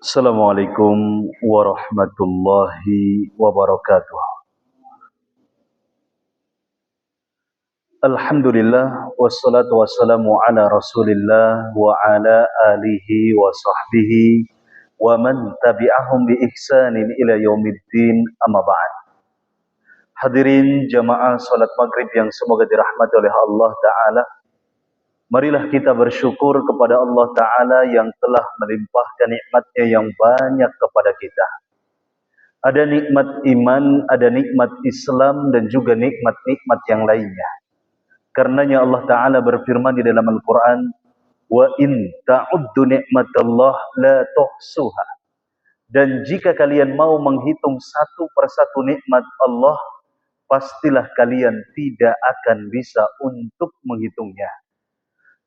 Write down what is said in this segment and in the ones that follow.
Assalamualaikum warahmatullahi wabarakatuh. Alhamdulillah wassalatu wassalamu ala Rasulillah wa ala alihi wa sahbihi wa man tabi'ahum bi ihsanin ila yaumiddin, amma ba'd. Hadirin jamaah salat maghrib yang semoga dirahmati oleh Allah Ta'ala. Marilah kita bersyukur kepada Allah Ta'ala yang telah melimpahkan nikmatnya yang banyak kepada kita. Ada nikmat iman, ada nikmat Islam, dan juga nikmat-nikmat yang lainnya. Karenanya Allah Ta'ala berfirman di dalam Al-Quran, wa in ta'uddu ni'matallah la tuhsuha. Dan jika kalian mau menghitung satu persatu nikmat Allah, pastilah kalian tidak akan bisa untuk menghitungnya.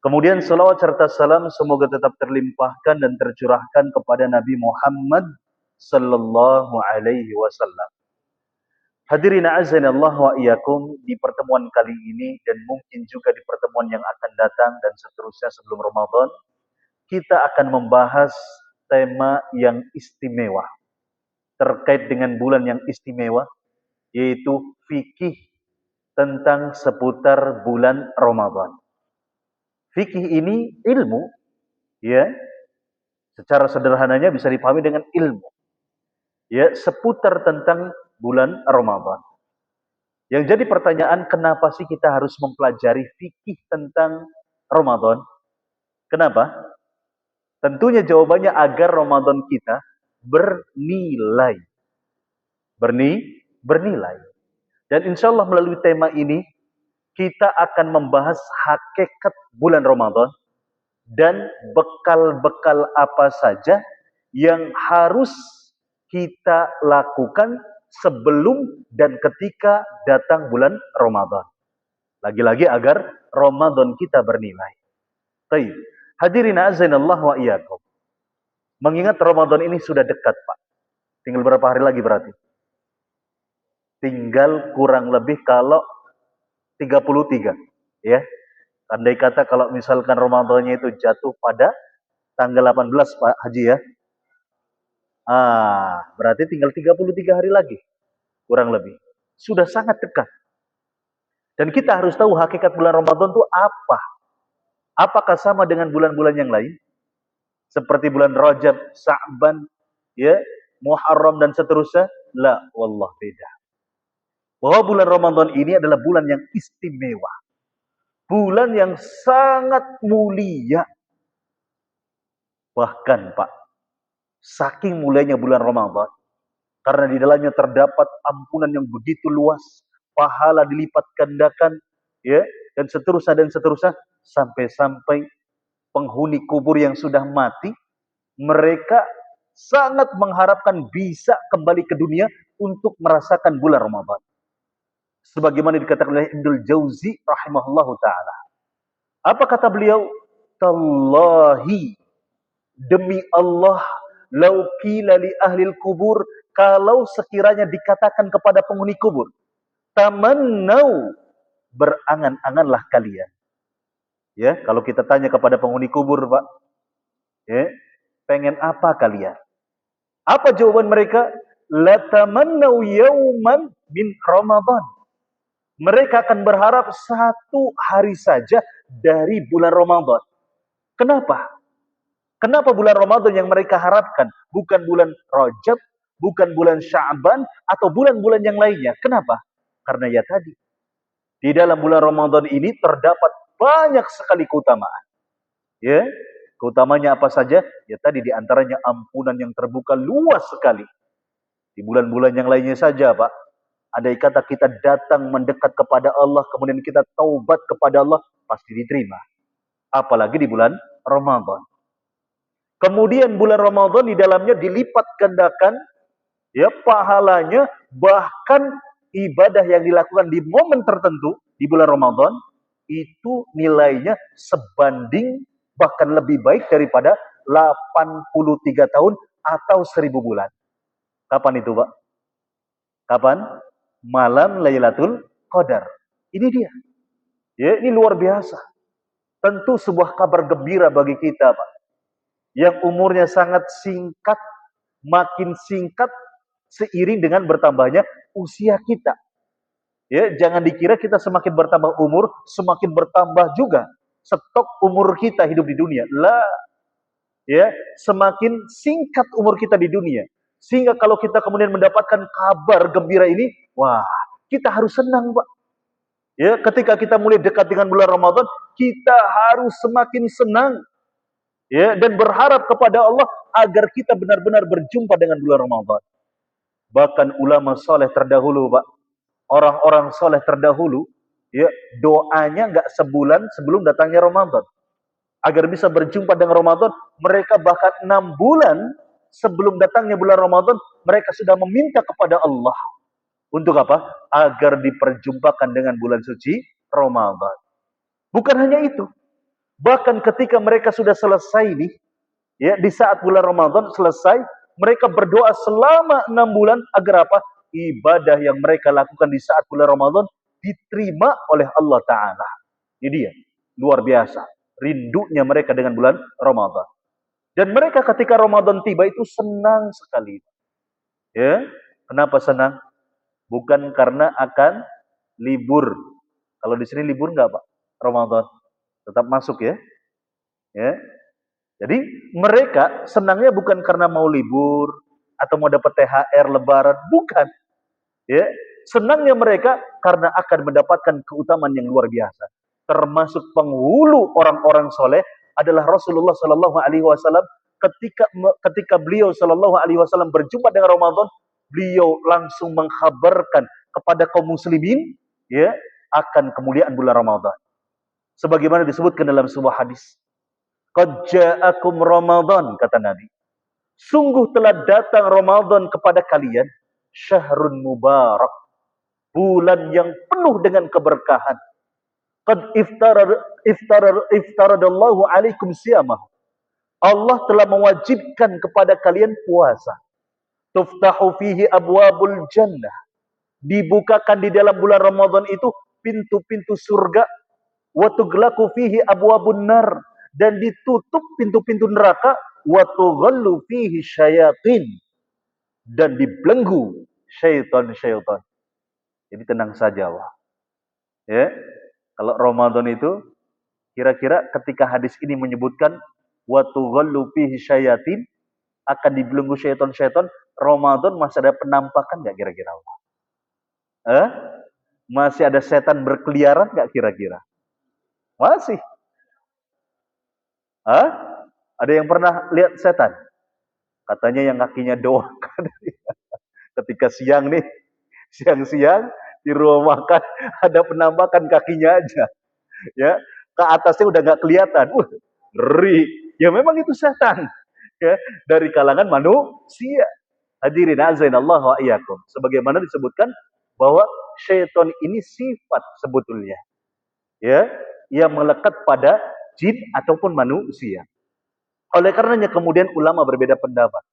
Kemudian salawat serta salam semoga tetap terlimpahkan dan tercurahkan kepada Nabi Muhammad sallallahu alaihi wasallam. Hadirin azanillah wa iyyakum, di pertemuan kali ini dan mungkin juga di pertemuan yang akan datang dan seterusnya sebelum Ramadan, kita akan membahas tema yang istimewa terkait dengan bulan yang istimewa, yaitu fikih tentang seputar bulan Ramadan. Fikih ini ilmu, ya, secara sederhananya bisa dipahami dengan ilmu, ya, seputar tentang bulan Ramadan. Yang jadi pertanyaan, kenapa sih kita harus mempelajari fikih tentang Ramadan? Kenapa? Tentunya jawabannya agar Ramadan kita bernilai. Bernilai. Dan insya Allah melalui tema ini, kita akan membahas hakikat bulan Ramadan dan bekal-bekal apa saja yang harus kita lakukan sebelum dan ketika datang bulan Ramadan. Lagi-lagi agar Ramadan kita bernilai. Baik. Hadirin azanillah wa iyyakum. Mengingat Ramadan ini sudah dekat, Pak. Tinggal berapa hari lagi berarti? Tinggal kurang lebih kalau 33, ya. Andai kata kalau misalkan Ramadannya itu jatuh pada tanggal 18, Pak Haji, ya. Berarti tinggal 33 hari lagi, kurang lebih. Sudah sangat dekat. Dan kita harus tahu hakikat bulan Ramadan itu apa. Apakah sama dengan bulan-bulan yang lain? Seperti bulan Rajab, Sa'ban, ya, Muharram dan seterusnya? La, wallah beda. Bahwa bulan Ramadan ini adalah bulan yang istimewa. Bulan yang sangat mulia. Bahkan, Pak, saking mulianya bulan Ramadan, karena di dalamnya terdapat ampunan yang begitu luas, pahala dilipat gandakan, ya, dan seterusnya, sampai-sampai penghuni kubur yang sudah mati, mereka sangat mengharapkan bisa kembali ke dunia untuk merasakan bulan Ramadan. Sebagaimana dikatakan oleh Ibnul Jauzi rahimahullahu ta'ala. Apa kata beliau? Tallahi, demi Allah, lau qila li ahlil kubur, kalau sekiranya dikatakan kepada penghuni kubur, tamannau, berangan-anganlah kalian. Ya, kalau kita tanya kepada penghuni kubur, Pak, ya, pengen apa kalian? Apa jawaban mereka? La tamannau yauman min Ramadan. Mereka akan berharap satu hari saja dari bulan Ramadan. Kenapa? Kenapa bulan Ramadan yang mereka harapkan? Bukan bulan Rajab, bukan bulan Sya'ban, atau bulan-bulan yang lainnya. Kenapa? Karena ya tadi, di dalam bulan Ramadan ini terdapat banyak sekali keutamaan. Ya, keutamanya apa saja? Ya tadi diantaranya ampunan yang terbuka luas sekali. Di bulan-bulan yang lainnya saja, Pak, andai kata kita datang mendekat kepada Allah, kemudian kita taubat kepada Allah, pasti diterima. Apalagi di bulan Ramadan. Kemudian bulan Ramadan di dalamnya dilipat gandakan, ya, pahalanya, bahkan ibadah yang dilakukan di momen tertentu di bulan Ramadan itu nilainya sebanding bahkan lebih baik daripada 83 tahun atau 1000 bulan. Kapan itu, Pak? Kapan? Malam Lailatul Qadar. Ini dia. Ya, ini luar biasa. Tentu sebuah kabar gembira bagi kita, Pak. Yang umurnya sangat singkat, makin singkat seiring dengan bertambahnya usia kita. Ya, jangan dikira kita semakin bertambah umur, semakin bertambah juga stok umur kita hidup di dunia. Lah, ya, semakin singkat umur kita di dunia. Sehingga kalau kita kemudian mendapatkan kabar gembira ini, wah, kita harus senang, Pak. Ya, ketika kita mulai dekat dengan bulan Ramadan, kita harus semakin senang. Ya, dan berharap kepada Allah agar kita benar-benar berjumpa dengan bulan Ramadan. Bahkan ulama soleh terdahulu, Pak, orang-orang soleh terdahulu, ya, doanya nggak sebulan sebelum datangnya Ramadan. Agar bisa berjumpa dengan Ramadan, mereka bahkan 6 bulan sebelum datangnya bulan Ramadan, mereka sudah meminta kepada Allah. Untuk apa? Agar diperjumpakan dengan bulan suci Ramadan. Bukan hanya itu. Bahkan ketika mereka sudah selesai nih, ya, di saat bulan Ramadan selesai, mereka berdoa selama 6 bulan agar apa? Ibadah yang mereka lakukan di saat bulan Ramadan diterima oleh Allah Ta'ala. Ini dia, luar biasa. Rindunya mereka dengan bulan Ramadan. Dan mereka ketika Ramadan tiba itu senang sekali. Ya, kenapa senang? Bukan karena akan libur. Kalau di sini libur nggak, Pak? Ramadan tetap masuk, ya. Ya. Jadi mereka senangnya bukan karena mau libur atau mau dapat THR Lebaran, bukan. Ya, senangnya mereka karena akan mendapatkan keutamaan yang luar biasa. Termasuk penghulu orang-orang soleh adalah Rasulullah Shallallahu Alaihi Wasallam. Ketika beliau Shallallahu Alaihi Wasallam berjumpa dengan Ramadan, beliau langsung mengkhabarkan kepada kaum muslimin, ya, akan kemuliaan bulan Ramadan. Sebagaimana disebutkan dalam sebuah hadis, qad ja'akum Ramadan, kata Nabi. Sungguh telah datang Ramadan kepada kalian, syahrun mubarak, bulan yang penuh dengan keberkahan. Qad iftaradallahu alaikum siyamah. Allah telah mewajibkan kepada kalian puasa. Tuftahu fihi abwabul jannah. Dibukakan di dalam bulan Ramadan itu pintu-pintu surga. Wa tughlaqu fihi abwabun nar, dan ditutup pintu-pintu neraka. Wa tughallu fihi syayatin, dan dibelenggu syaitan-syaitan. Jadi tenang saja, wah. Ya, kalau Ramadan itu kira-kira ketika hadis ini menyebutkan wa tughallu fihi syayatin, akan dibelenggu syaitan-syaitan, Ramadan masih ada penampakan nggak kira-kira? Masih ada setan berkeliaran nggak kira-kira? Masih. Ada yang pernah lihat setan? Katanya yang kakinya doang. Ketika siang nih, siang-siang di rumah makan ada penampakan kakinya aja. Ya, ke atasnya udah nggak kelihatan. Ngeri. Ya memang itu setan. Ya, dari kalangan manusia. Hadirin azainallah wa iyyakum. Sebagaimana disebutkan bahwa syaitan ini sifat sebetulnya, ya, yang melekat pada jin ataupun manusia. Oleh karenanya kemudian ulama berbeda pendapat,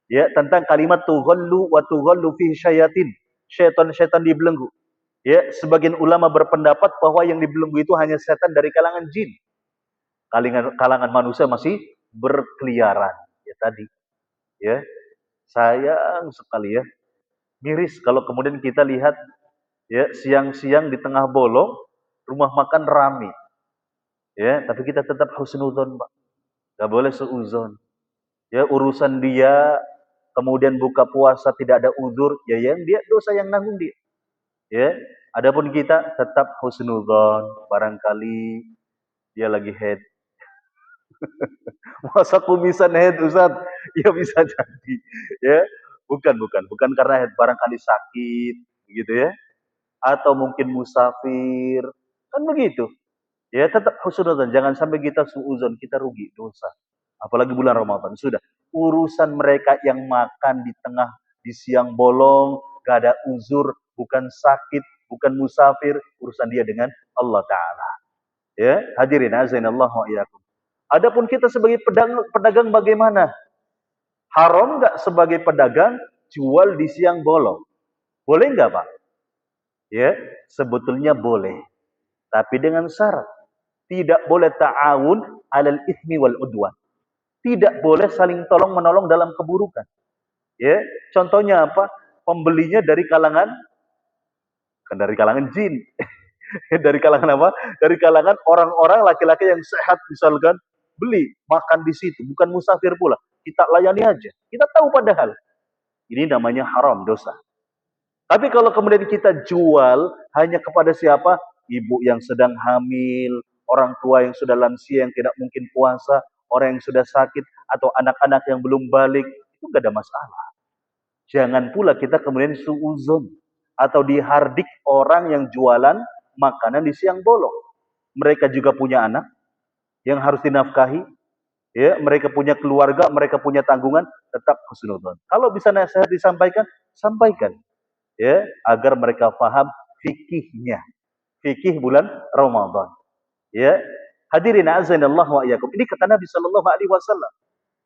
ya, tentang kalimat tughallu wa tughallu fihi syayatin, syaitan-syaitan dibelenggu. Ya, sebagian ulama berpendapat bahwa yang dibelenggu itu hanya setan dari kalangan jin. Kalangan manusia masih berkeliaran. Ya tadi, ya, sayang sekali, ya, miris kalau kemudian kita lihat, ya, siang-siang di tengah bolong rumah makan rame, ya, tapi kita tetap husnudzon, Pak. Gak boleh seuzon. Ya, urusan dia kemudian buka puasa tidak ada uzur, ya yang dia dosa yang nanggung dia. Ya, adapun kita tetap husnudzon, barangkali dia lagi head. Masa kumisan head, Ustaz? Ya bisa jadi. Ya, bukan karena head, barangkali sakit, begitu ya. Atau mungkin musafir, kan begitu. Ya, tetap husnudzon, jangan sampai kita suudzon, kita rugi dosa. Apalagi bulan Ramadan, sudah urusan mereka yang makan di tengah di siang bolong, gak ada uzur, bukan sakit, bukan musafir, urusan dia dengan Allah Ta'ala. Ya, hadirin azainallah wa iyyakum. Adapun kita sebagai pedagang bagaimana? Haram nggak sebagai pedagang jual di siang bolong? Boleh nggak, Pak? Ya, sebetulnya boleh, tapi dengan syarat. Tidak boleh ta'awun alal itsmi wal udwan. Tidak boleh saling tolong menolong dalam keburukan. Ya, contohnya apa? Pembelinya dari kalangan, kan dari kalangan jin. Dari kalangan apa? Dari kalangan orang-orang laki-laki yang sehat misalkan, beli, makan di situ, bukan musafir pula. Kita layani aja. Kita tahu padahal ini namanya haram, dosa. Tapi kalau kemudian kita jual hanya kepada siapa? Ibu yang sedang hamil, orang tua yang sudah lansia yang tidak mungkin puasa, orang yang sudah sakit, atau anak-anak yang belum balik, itu gak ada masalah. Jangan pula kita kemudian suuzon atau dihardik orang yang jualan makanan di siang bolong. Mereka juga punya anak yang harus dinafkahi, ya, mereka punya keluarga, mereka punya tanggungan, tetap husnudzon. Kalau bisa nasihat disampaikan, sampaikan, ya, agar mereka paham fikihnya, fikih bulan Ramadan. Ya, hadirin azanillah wa iyyakum. Ini kata Nabi sallallahu alaihi wasallam,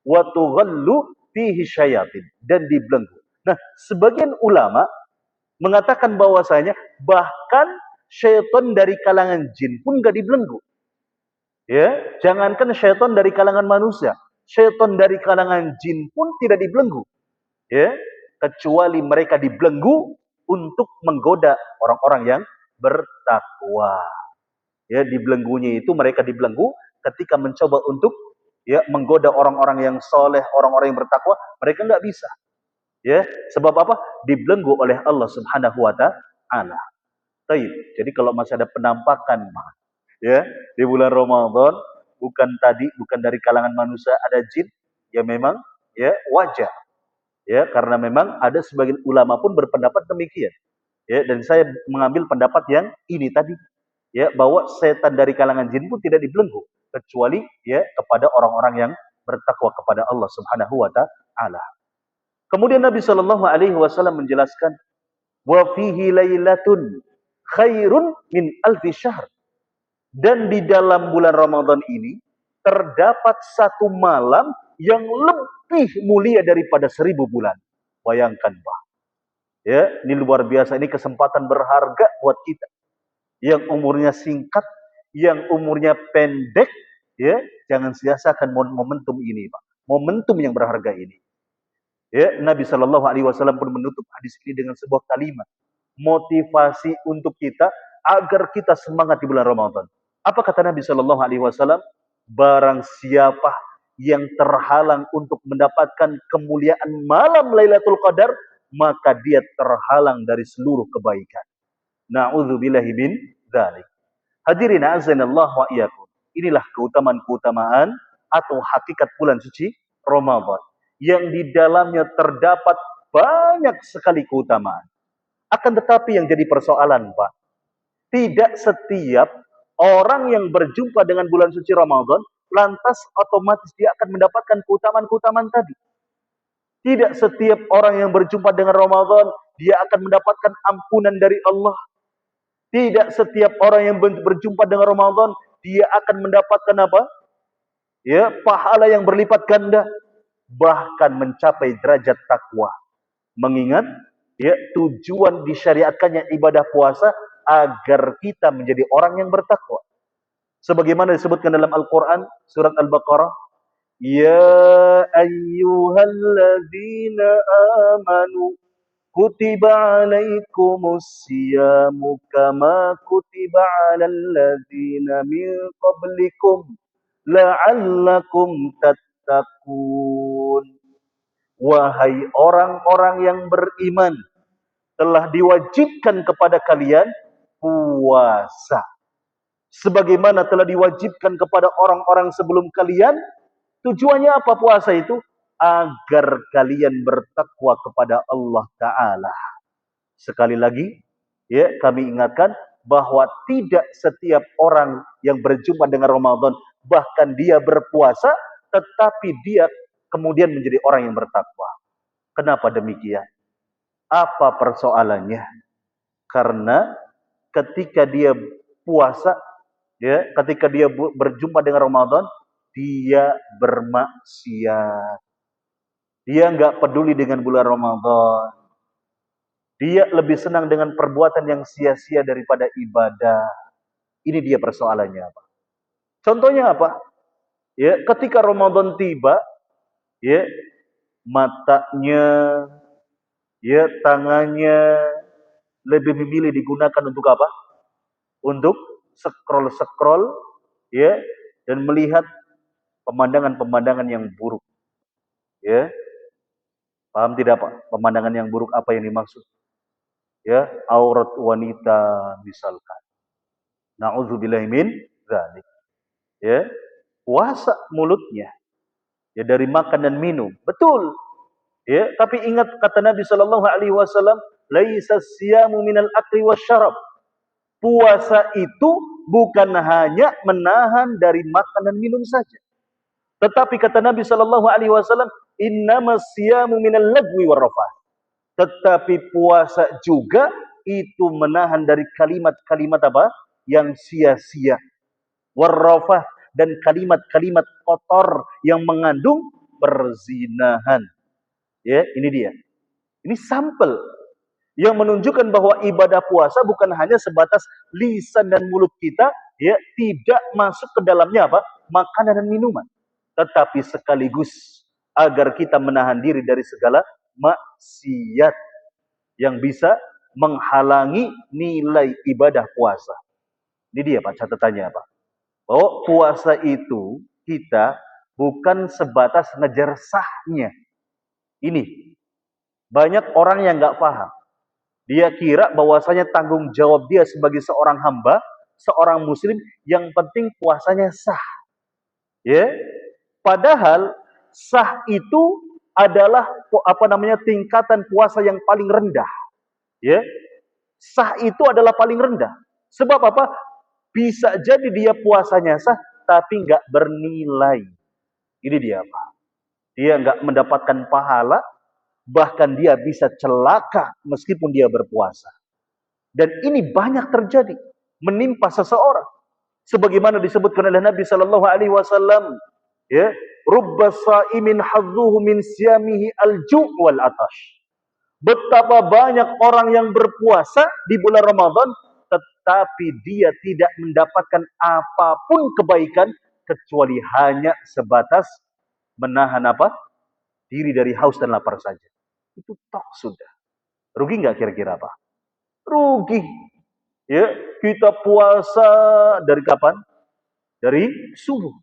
wa tughallu fihi syayatin, dan dibelenggu. Nah, sebagian ulama mengatakan bahwasanya bahkan syaitan dari kalangan jin pun gak dibelenggu. Ya, jangankan syaitan dari kalangan manusia, syaitan dari kalangan jin pun tidak dibelenggu. Ya, kecuali mereka dibelenggu untuk menggoda orang-orang yang bertakwa. Ya, dibelenggunya itu mereka dibelenggu ketika mencoba untuk, ya, menggoda orang-orang yang soleh, orang-orang yang bertakwa, mereka nggak bisa. Ya, sebab apa? Dibelenggu oleh Allah Subhanahu wa taala. Baik. Jadi kalau masih ada penampakan, ya, di bulan Ramadan, bukan dari kalangan manusia, ada jin, ya memang, ya, wajar. Ya, karena memang ada sebagian ulama pun berpendapat demikian. Ya, dan saya mengambil pendapat yang ini tadi, ya, bahwa setan dari kalangan jin pun tidak dibelenggu kecuali, ya, kepada orang-orang yang bertakwa kepada Allah Subhanahu wa taala. Kemudian Nabi Shallallahu alaihi wasallam menjelaskan, wa fihi lailatun khairun min alfi syahr. Dan di dalam bulan Ramadan ini terdapat satu malam yang lebih mulia daripada 1000 bulan. Bayangkan, Pak. Ya, ini luar biasa, ini kesempatan berharga buat kita. Yang umurnya singkat, yang umurnya pendek, ya, jangan sia-siakan momentum ini, Pak. Momentum yang berharga ini. Ya, Nabi Shallallahu alaihi wasallam pun menutup hadis ini dengan sebuah kalimat motivasi untuk kita agar kita semangat di bulan Ramadan. Apa kata Nabi Shallallahu alaihi wasallam? Barang siapa yang terhalang untuk mendapatkan kemuliaan malam Lailatul Qadar, maka dia terhalang dari seluruh kebaikan. Na'udzubillahi min dzalik. Hadirin azanillah wa iyyakum. Inilah keutamaan-keutamaan atau hakikat bulan suci Ramadan yang di dalamnya terdapat banyak sekali keutamaan. Akan tetapi yang jadi persoalan, Pak, tidak setiap orang yang berjumpa dengan bulan suci Ramadan lantas otomatis dia akan mendapatkan keutamaan-keutamaan tadi. Tidak setiap orang yang berjumpa dengan Ramadan dia akan mendapatkan ampunan dari Allah. Tidak setiap orang yang berjumpa dengan Ramadan dia akan mendapatkan apa? Ya, pahala yang berlipat ganda, bahkan mencapai derajat takwa. Mengingat, ya, tujuan disyariatkannya ibadah puasa agar kita menjadi orang yang bertakwa. Sebagaimana disebutkan dalam Al-Quran surat Al-Baqarah, ya ayyuhalladzina amanu kutiba alaikumus siyamu kama kutiba alal ladzina min qablikum la'allakum tattaqun. Wahai orang-orang yang beriman, telah diwajibkan kepada kalian puasa sebagaimana telah diwajibkan kepada orang-orang sebelum kalian. Tujuannya apa puasa itu? Agar kalian bertakwa kepada Allah Ta'ala. Sekali lagi, ya, kami ingatkan bahwa tidak setiap orang yang berjumpa dengan Ramadan, bahkan dia berpuasa, tetapi dia kemudian menjadi orang yang bertakwa. Kenapa demikian? Apa persoalannya? Karena ketika dia puasa, ya, ketika dia berjumpa dengan Ramadan, dia bermaksiat. Dia nggak peduli dengan bulan Ramadan. Dia lebih senang dengan perbuatan yang sia-sia daripada ibadah. Ini dia persoalannya, Pak. Contohnya apa? Ya, ketika Ramadan tiba, ya, matanya, ya tangannya lebih memilih digunakan untuk apa? Untuk scroll-scroll, ya, dan melihat pemandangan-pemandangan yang buruk, ya. Paham tidak Pak? Pemandangan yang buruk apa yang dimaksud? Ya, aurat wanita misalkan. Nauzubillahi min dzalik. Ya, puasa mulutnya, ya, dari makan dan minum. Betul. Ya, tapi ingat kata Nabi sallallahu alaihi wasallam, "Laisa siyamu minal akli wasyarab." Puasa itu bukan hanya menahan dari makan dan minum saja. Tetapi kata Nabi sallallahu alaihi wasallam, "Innamas siyamu minal lagwi warrafath." Tetapi puasa juga itu menahan dari kalimat-kalimat apa? Yang sia-sia. Warrafath, dan kalimat-kalimat kotor yang mengandung perzinahan. Ya, ini dia. Ini sampel yang menunjukkan bahwa ibadah puasa bukan hanya sebatas lisan dan mulut kita, ya, tidak masuk ke dalamnya apa? Makanan dan minuman, tetapi sekaligus agar kita menahan diri dari segala maksiat yang bisa menghalangi nilai ibadah puasa. Ini dia Pak catatannya Pak. Bahwa puasa itu kita bukan sebatas ngejar sahnya. Ini banyak orang yang nggak paham. Dia kira bahwasanya tanggung jawab dia sebagai seorang hamba, seorang muslim, yang penting puasanya sah. Ya, padahal sah itu adalah tingkatan puasa yang paling rendah. Ya, sah itu adalah paling rendah. Sebab apa? Bisa jadi dia puasanya sah, tapi nggak bernilai. Ini dia Pak. Dia nggak mendapatkan pahala, bahkan dia bisa celaka meskipun dia berpuasa. Dan ini banyak terjadi, menimpa seseorang. Sebagaimana disebutkan oleh Nabi sallallahu alaihi wasallam, ya, rubba shaimin hadzuhu min siyamihi al-ju' wal atash. Betapa banyak orang yang berpuasa di bulan Ramadan, tetapi dia tidak mendapatkan apapun kebaikan kecuali hanya sebatas menahan apa? Diri dari haus dan lapar saja. Itu tok sudah. Rugi nggak kira-kira Pak? Rugi. Ya, kita puasa dari kapan? Dari subuh.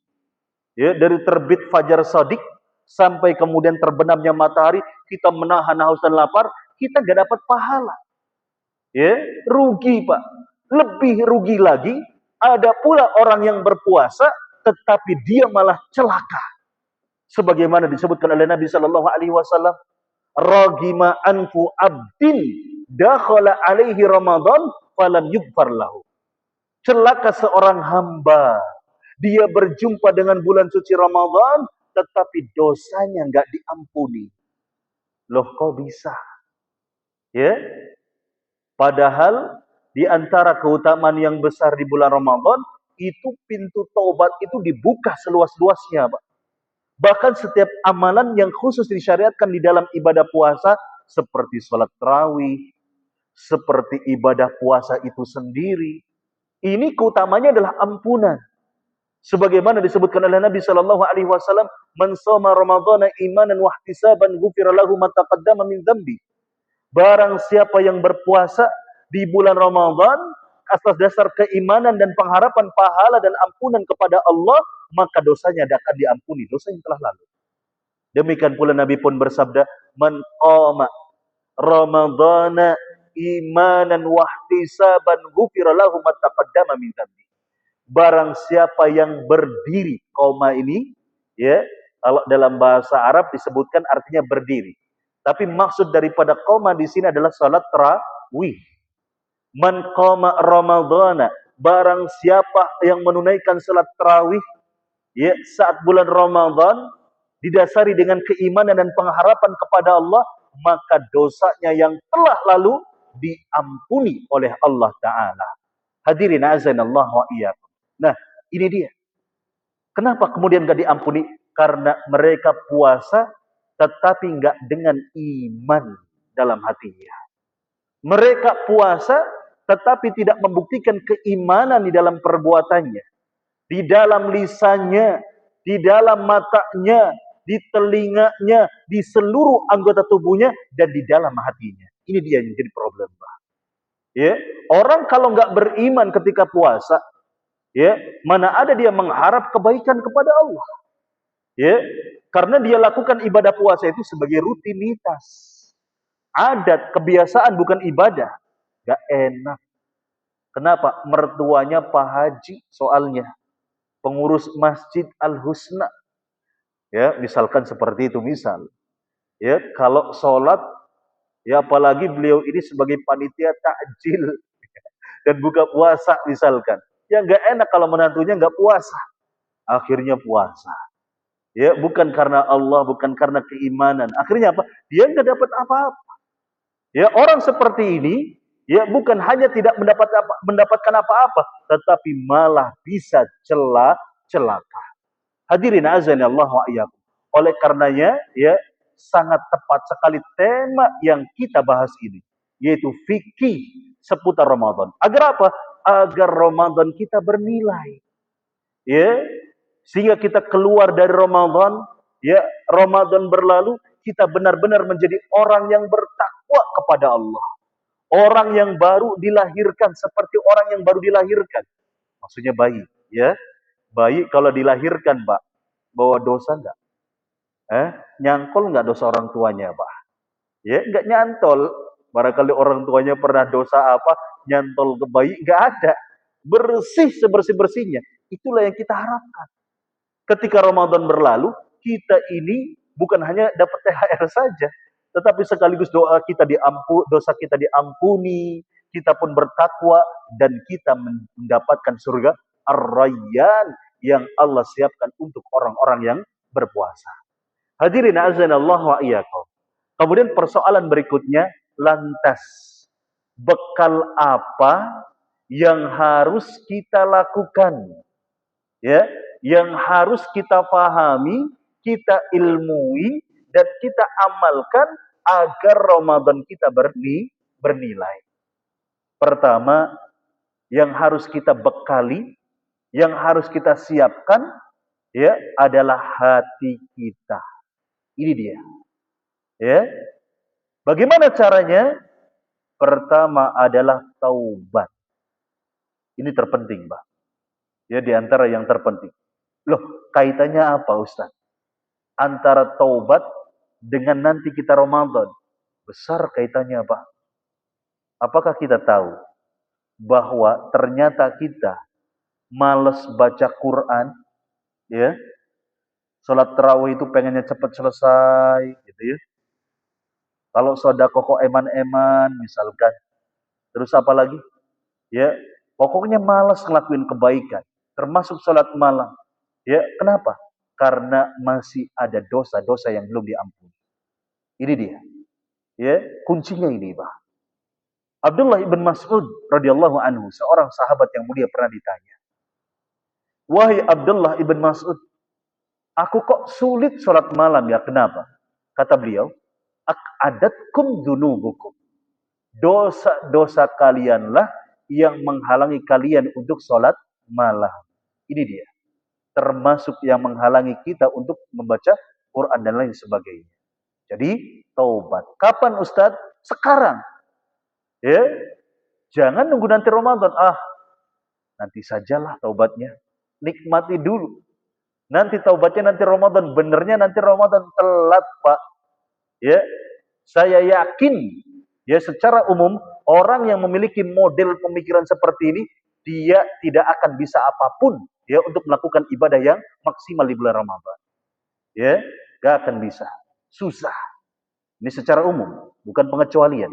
Ya, dari terbit fajar shadiq sampai kemudian terbenamnya matahari, kita menahan haus dan lapar, kita nggak dapat pahala. Ya, rugi Pak. Lebih rugi lagi, ada pula orang yang berpuasa tetapi dia malah celaka. Sebagaimana disebutkan oleh Nabi sallallahu alaihi wasallam, ragima anfu abdin dakhala alaihi ramadan falam yughfar lahu. Celaka seorang hamba, dia berjumpa dengan bulan suci Ramadan tetapi dosanya enggak diampuni. Loh kok bisa? Ya, padahal di antara keutamaan yang besar di bulan Ramadan itu pintu taubat itu dibuka seluas-luasnya, Pak. Bahkan setiap amalan yang khusus disyariatkan di dalam ibadah puasa, seperti sholat tarawih, seperti ibadah puasa itu sendiri, ini keutamanya adalah ampunan. Sebagaimana disebutkan oleh Nabi sallallahu alaihi wasallam, "Man shoma ramadhana imanan wa ihtisaban ghufira lahu ma taqaddama min dzambi." Barang siapa yang berpuasa di bulan Ramadan atas dasar keimanan dan pengharapan pahala dan ampunan kepada Allah, maka dosanya akan diampuni, dosa yang telah lalu. Demikian pula Nabi pun bersabda, "Man qama ramadhana imanan wa ihtisaban ghufira lahu ma taqaddama min dzambi." Barang siapa yang berdiri, koma ini, ya, kalau dalam bahasa Arab disebutkan artinya berdiri. Tapi maksud daripada koma di sini adalah salat tarawih. Man qama ramadhana, barang siapa yang menunaikan salat tarawih, ya, saat bulan Ramadan didasari dengan keimanan dan pengharapan kepada Allah, maka dosanya yang telah lalu diampuni oleh Allah Ta'ala. Hadirin azanallahu wa iyyakum. Nah, ini dia. Kenapa kemudian gak diampuni? Karena mereka puasa tetapi gak dengan iman dalam hatinya. Mereka puasa tetapi tidak membuktikan keimanan di dalam perbuatannya, di dalam lisannya, di dalam matanya, di telinganya, di seluruh anggota tubuhnya, dan di dalam hatinya. Ini dia yang jadi problem, Pak. Ya, orang kalau nggak beriman ketika puasa, ya, mana ada dia mengharap kebaikan kepada Allah. Ya, karena dia lakukan ibadah puasa itu sebagai rutinitas. Adat, kebiasaan, bukan ibadah. Gak enak. Kenapa? Mertuanya Pak Haji soalnya. Pengurus Masjid Al-Husna. Ya, misalkan seperti itu misal. Ya, kalau sholat, ya apalagi beliau ini sebagai panitia takjil dan buka puasa misalkan. Ya nggak enak kalau menantunya nggak puasa. Akhirnya puasa. Ya, bukan karena Allah, bukan karena keimanan. Akhirnya apa? Dia nggak dapat apa-apa. Ya, orang seperti ini, ya bukan hanya tidak mendapatkan apa-apa, tetapi malah bisa celaka. Hadirin azan Allah wa iyyakum. Oleh karenanya, ya sangat tepat sekali tema yang kita bahas ini, yaitu fikih seputar Ramadan. Agar apa? Agar Ramadan kita bernilai. Ya, sehingga kita keluar dari Ramadan, ya Ramadan berlalu, kita benar-benar menjadi orang yang bertakwa kepada Allah. Orang yang baru dilahirkan seperti orang yang baru dilahirkan. Maksudnya bayi, ya. Bayi kalau dilahirkan, Pak, bawa dosa enggak? Nyantol enggak dosa orang tuanya, Pak? Ya, enggak nyantol. Barangkali orang tuanya pernah dosa apa, nyantol ke bayi, enggak ada. Bersih sebersih-bersihnya. Itulah yang kita harapkan. Ketika Ramadan berlalu, kita ini bukan hanya dapat THR saja, tetapi sekaligus dosa kita diampuni, kita pun bertakwa, dan kita mendapatkan surga Ar-Rayyan yang Allah siapkan untuk orang-orang yang berpuasa. Hadirin azanallah wa iyyakum. Kemudian persoalan berikutnya, lantas bekal apa yang harus kita lakukan? Ya, yang harus kita pahami, kita ilmui, dan kita amalkan agar Ramadan kita bernilai. Pertama, yang harus kita bekali, yang harus kita siapkan, ya, adalah hati kita. Ini dia. Ya. Bagaimana caranya? Pertama adalah taubat. Ini terpenting, Pak. Ya, di antara yang terpenting. Loh, kaitannya apa, Ustaz? Antara taubat dengan nanti kita Ramadan. Besar kaitannya, Pak. Apakah kita tahu bahwa ternyata kita malas baca Quran, ya? Salat tarawih itu pengennya cepat selesai, gitu ya. Kalau sedekah kok eman-eman misalkan. Terus apa lagi? Ya, pokoknya malas ngelakuin kebaikan, termasuk salat malam. Ya, kenapa? Karena masih ada dosa-dosa yang belum diampuni. Ini dia. Ya, kuncinya ini, Pak. Abdullah ibn Mas'ud radhiyallahu anhu, seorang sahabat yang mulia, pernah ditanya, "Wahai Abdullah ibn Mas'ud, aku kok sulit sholat malam ya, kenapa?" Kata beliau, "Adatkum dzunubukum." Dosa-dosa kalianlah yang menghalangi kalian untuk sholat malam. Ini dia. Termasuk yang menghalangi kita untuk membaca Quran dan lain sebagainya. Jadi, taubat. Kapan, Ustadz? Sekarang. Ya, jangan nunggu nanti Ramadan. Nanti sajalah taubatnya. Nikmati dulu. Nanti taubatnya nanti Ramadan. Benernya nanti Ramadan. Telat, Pak. Ya, saya yakin, ya secara umum, orang yang memiliki model pemikiran seperti ini, dia tidak akan bisa apapun, ya, untuk melakukan ibadah yang maksimal di bulan Ramadan. Ya, gak akan bisa. Susah. Ini secara umum, bukan pengecualian.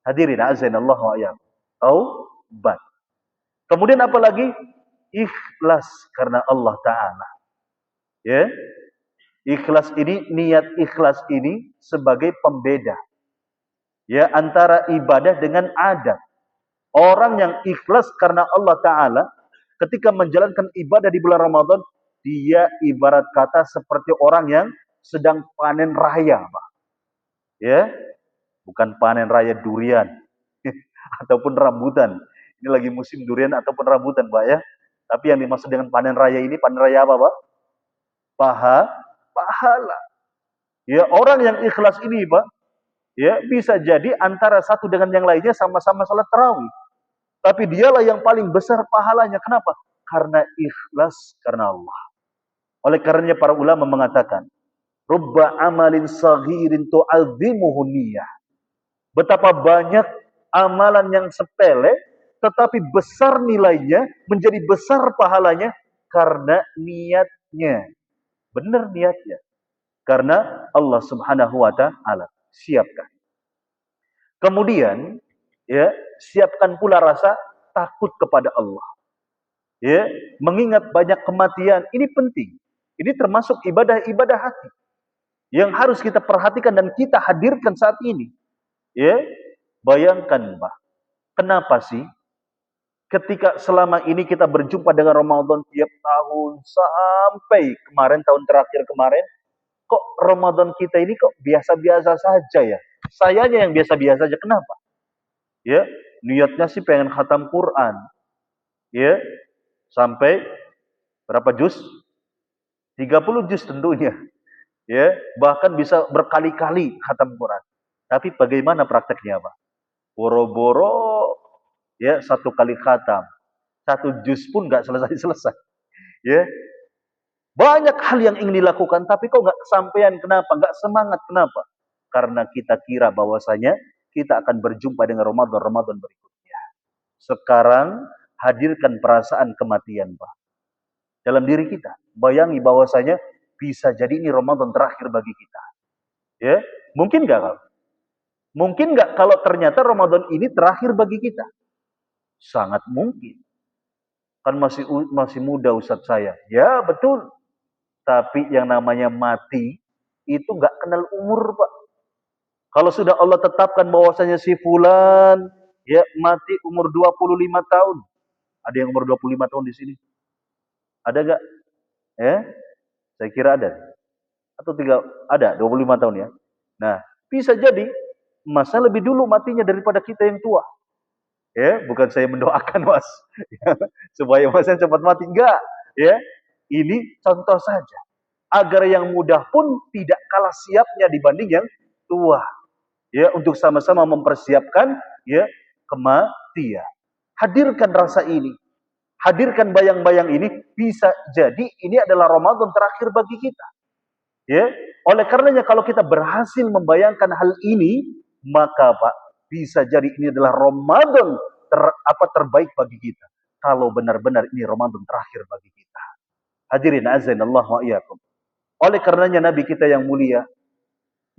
Hadirin azanallahu wa iyyakum. Taubat. Kemudian apa lagi? Ikhlas karena Allah Ta'ala. Ya. Ikhlas ini, niat ikhlas ini sebagai pembeda, ya, antara ibadah dengan adat. Orang yang ikhlas karena Allah Ta'ala, ketika menjalankan ibadah di bulan Ramadan, dia ibarat kata seperti orang yang sedang panen raya, Pak. Ya, bukan panen raya durian ataupun rambutan. Ini lagi musim durian ataupun rambutan, Pak, ya. Tapi yang dimaksud dengan panen raya ini, panen raya apa, Pak? Pahala. Ya, orang yang ikhlas ini, Pak, ya bisa jadi antara satu dengan yang lainnya sama-sama salat tarawih. Tapi dialah yang paling besar pahalanya. Kenapa? Karena ikhlas karena Allah. Oleh karenanya para ulama mengatakan, rubba amalin saghirin tu'azzimuhu niyah. Betapa banyak amalan yang sepele tetapi besar nilainya, menjadi besar pahalanya karena niatnya. Benar niatnya. Karena Allah Subhanahu wa taala siapkan. Kemudian, ya, siapkan pula rasa takut kepada Allah. Ya, mengingat banyak kematian, ini penting. Ini termasuk ibadah-ibadah hati yang harus kita perhatikan dan kita hadirkan saat ini. Ya, bayangkan, Pak, kenapa sih ketika selama ini kita berjumpa dengan Ramadan tiap tahun sampai kemarin, tahun terakhir kemarin, kok Ramadan kita ini kok biasa-biasa saja ya? Sayanya yang biasa-biasa saja. Kenapa? Ya, niatnya sih pengen khatam Quran. Ya, sampai berapa juz? 30 juz tentunya. Ya, bahkan bisa berkali-kali khatam Quran. Tapi bagaimana prakteknya, Pak? Boro-boro ya satu kali khatam. Satu juz pun nggak selesai-selesai. Ya, banyak hal yang ingin dilakukan, tapi kok nggak kesampaian. Kenapa? Nggak semangat. Kenapa? Karena kita kira bahwasanya kita akan berjumpa dengan Ramadan berikutnya. Sekarang hadirkan perasaan kematian, Pak, dalam diri kita. Bayangi bahwasanya bisa jadi ini Ramadan terakhir bagi kita. Ya, mungkin nggak kalau? Mungkin nggak kalau ternyata Ramadan ini terakhir bagi kita? Sangat mungkin. Kan masih muda Ustadz saya. Ya betul. Tapi yang namanya mati itu nggak kenal umur, Pak. Kalau sudah Allah tetapkan bahwasanya si fulan ya mati umur 25 tahun. Ada yang umur 25 tahun di sini? Ada nggak? Ya, saya kira ada. Atau ada 25 tahun ya. Nah, bisa jadi masnya lebih dulu matinya daripada kita yang tua. Ya, bukan saya mendoakan Mas supaya masnya cepat mati, enggak, ya. Ini contoh saja agar yang muda pun tidak kalah siapnya dibanding yang tua. Ya, untuk sama-sama mempersiapkan ya kematian. Hadirkan rasa ini. Hadirkan bayang-bayang ini, bisa jadi ini adalah Ramadan terakhir bagi kita. Ya, oleh karenanya kalau kita berhasil membayangkan hal ini, maka Pak, bisa jadi ini adalah Ramadan terbaik bagi kita. Kalau benar-benar ini Ramadan terakhir bagi kita. Hadirin azanallah wa iyyakum. Oleh karenanya Nabi kita yang mulia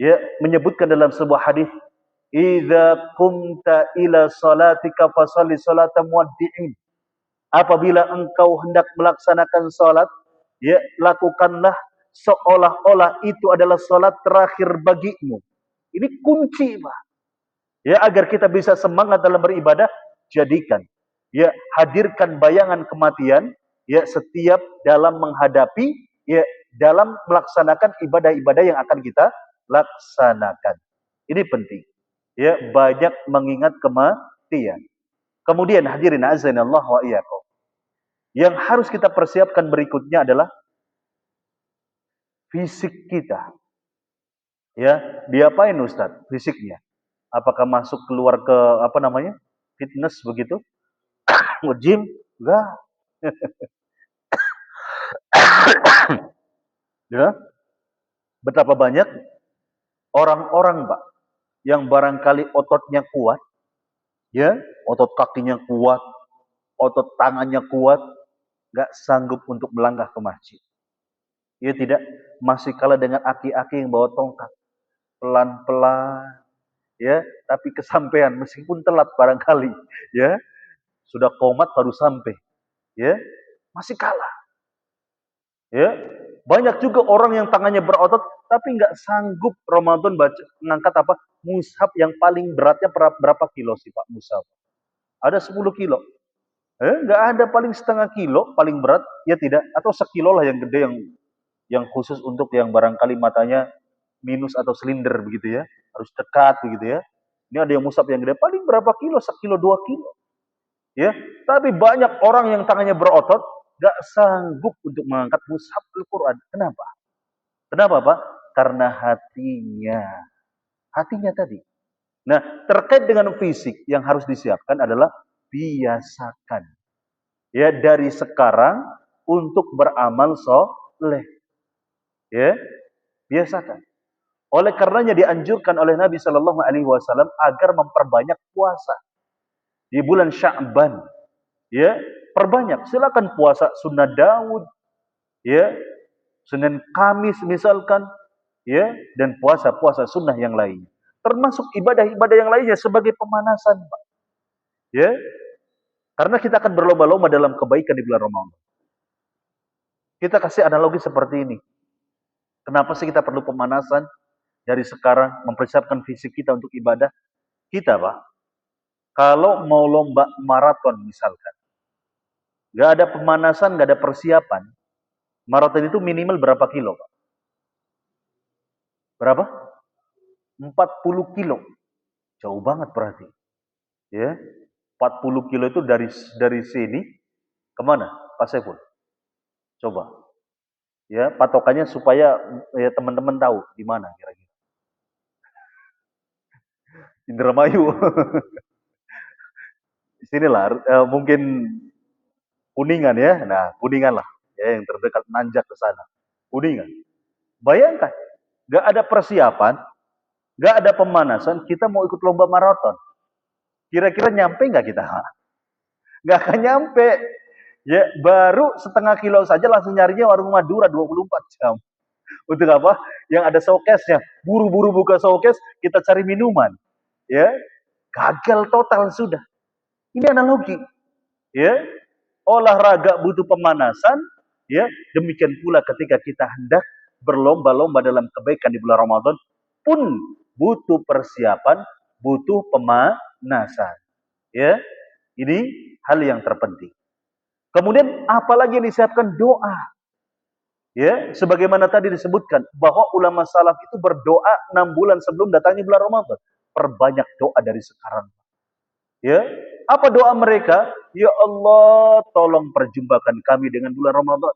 ya menyebutkan dalam sebuah hadis, "Idza qumta ila salatika fashalli salata muwaddi'in." Apabila engkau hendak melaksanakan salat, ya lakukanlah seolah-olah itu adalah salat terakhir bagimu. Ini kunci, Pak. Ya, agar kita bisa semangat dalam beribadah, jadikan ya hadirkan bayangan kematian ya setiap dalam menghadapi ya dalam melaksanakan ibadah-ibadah yang akan kita laksanakan. Ini penting. Ya, banyak mengingat kematian. Kemudian hadirin azanallah wa iyyakum. Yang harus kita persiapkan berikutnya adalah fisik kita. Ya, diapain Ustaz fisiknya? Apakah masuk keluar ke apa namanya? Fitness begitu? Nge-gym? Enggak. Ya. Betapa banyak orang-orang, Pak, yang barangkali ototnya kuat, ya, otot kakinya kuat, otot tangannya kuat, nggak sanggup untuk melangkah ke masjid. Ya tidak, masih kalah dengan aki-aki yang bawa tongkat, pelan-pelan, ya, tapi kesampaian meskipun telat barangkali, ya, sudah komat baru sampai, ya, masih kalah, ya. Banyak juga orang yang tangannya berotot tapi nggak sanggup Ramadan baca mengangkat apa mushaf yang paling beratnya berapa kilo sih Pak mushaf? Ada 10 kilo. Nggak ada paling setengah kilo paling berat ya tidak atau sekilo lah yang gede yang khusus untuk yang barangkali matanya minus atau silinder begitu ya harus dekat begitu ya. Ini ada yang mushaf yang gede paling berapa kilo? Sekilo 2 kilo. Ya, tapi banyak orang yang tangannya berotot gak sanggup untuk mengangkat mushaf Al-Quran. Kenapa? Kenapa Pak? Karena hatinya. Hatinya tadi. Nah, terkait dengan fisik yang harus disiapkan adalah biasakan. Ya, dari sekarang untuk beramal soleh. Ya, biasakan. Oleh karenanya dianjurkan oleh Nabi Shallallahu Alaihi Wasallam agar memperbanyak puasa di bulan Sya'ban. Ya, perbanyak. Silakan puasa sunnah Daud, ya, Senin Kamis misalkan, ya, dan puasa-puasa sunnah yang lainnya. Termasuk ibadah-ibadah yang lainnya sebagai pemanasan, Pak. Ya, karena kita akan berlomba-lomba dalam kebaikan di bulan Ramadan. Kita kasih analogi seperti ini. Kenapa sih kita perlu pemanasan dari sekarang, mempersiapkan fisik kita untuk ibadah? Kita, Pak, kalau mau lomba maraton misalkan, nggak ada pemanasan, nggak ada persiapan, maraton itu minimal berapa kilo, Pak? Berapa? 40 kilo. Jauh banget berarti. Ya, 40 kilo itu dari sini kemana, Pak Saiful? Coba. Ya, patokannya supaya ya teman-teman tahu di mana kira-kira. Indramayu. Di sinilah mungkin Kuningan ya. Nah, Kuningan lah ya yang terdekat nanjak ke sana. Kuningan. Bayangkan, nggak ada persiapan, nggak ada pemanasan, kita mau ikut lomba maraton. Kira-kira nyampe nggak kita? Nggak akan nyampe. Ya, baru setengah kilo saja langsung nyarinya warung Madura 24 jam. Untuk apa? Yang ada showcase-nya. Buru-buru buka showcase, kita cari minuman. Ya, gagal total sudah. Ini analogi. Ya, olahraga butuh pemanasan. Ya, demikian pula ketika kita hendak berlomba-lomba dalam kebaikan di bulan Ramadan pun butuh persiapan, butuh pemanasan. Ya, ini hal yang terpenting. Kemudian apalagi yang disiapkan doa. Ya, sebagaimana tadi disebutkan bahwa ulama salaf itu berdoa 6 bulan sebelum datangnya bulan Ramadan. Perbanyak doa dari sekarang. Ya, apa doa mereka? Ya Allah, tolong perjumpakan kami dengan bulan Ramadan.